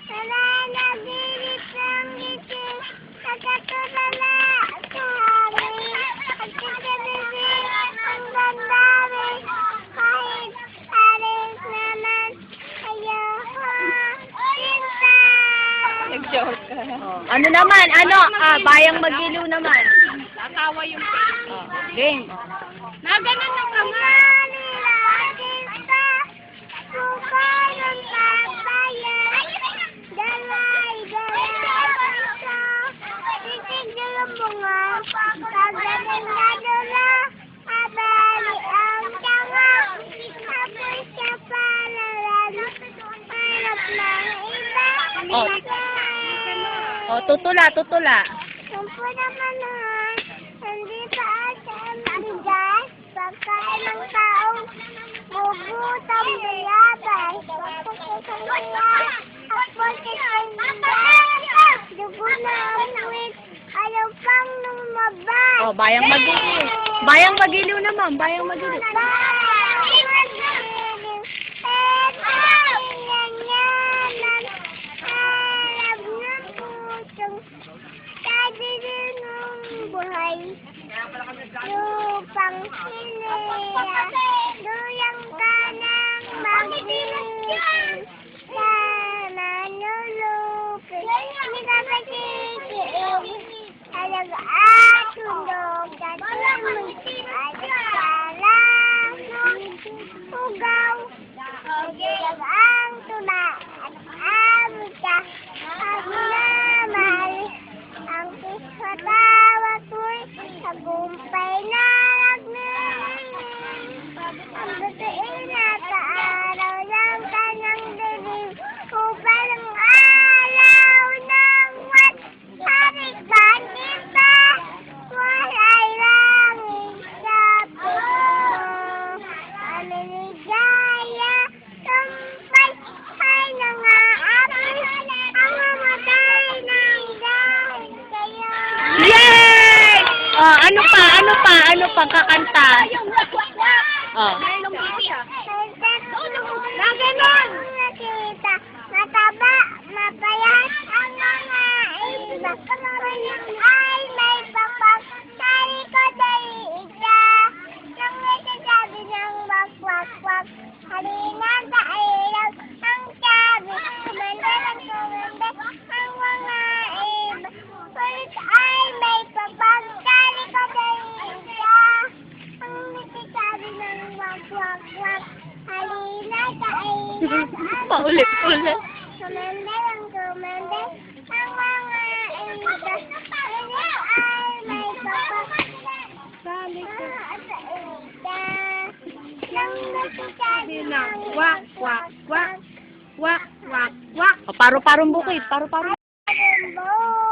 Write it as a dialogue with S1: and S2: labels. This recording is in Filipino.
S1: Nananaginip ng gising, nagkatulala sa hangin. Pagkakabibig, ang damdamin, kahit alis naman, ayoko sinta.
S2: Nag-joke ka. Ano naman? Bayang Magiliw naman.
S3: Tatawa yung
S2: Game.
S3: na ganun na kama.
S2: Tutula.
S1: Sumpo naman hindi pa asan bigas, pagkain ng taong bubutang bayabay. Ako dugo na amuit, ayaw pang lumabas.
S2: Bayang Magiliw. Bayang Magiliw naman. Bayang Magiliw.
S1: Lupang siliya, duyang ka ng magdilim, na manulupin, hindi ka magkikiim, talaga at tulog, dati at salang, ugaw, talaga ang tuma, at amot ka, at namal, ang kisatawa ko'y tagumpay na nagningning. Ang butuin na kaaraw ng kanyang dilim, upang ang araw ng harik-harik kita, walay langit sa puso. Aminigaya, tampay ay nangaapi, ang mamatay ng dahil kayo.
S2: Yay! Ano pa kakanta?
S1: Na ganon! Nakita, mataba, mapayat ang mga iba. Ay, may papak, sa likod ay isa. Nang nagsasabi ng wak-wak-wak, halina sa ilaw, ang sabi, kumanda ng kumanda, ang mga iba. Kulit ay may papak, sa likod ay isa. Ang nagsasabi ng wak-wak-wak, halina sa ilaw, ang
S2: Paulit-ulit.
S1: kumanda ng kumanda, ang mga iba. Kulit ay may papak, sa likod ay isa. Nang nagsasabi ng
S3: Wak-wak-wak. Wak-wak-wak.
S2: Paro-parong bukid. Paro-parong.
S1: wak-wak,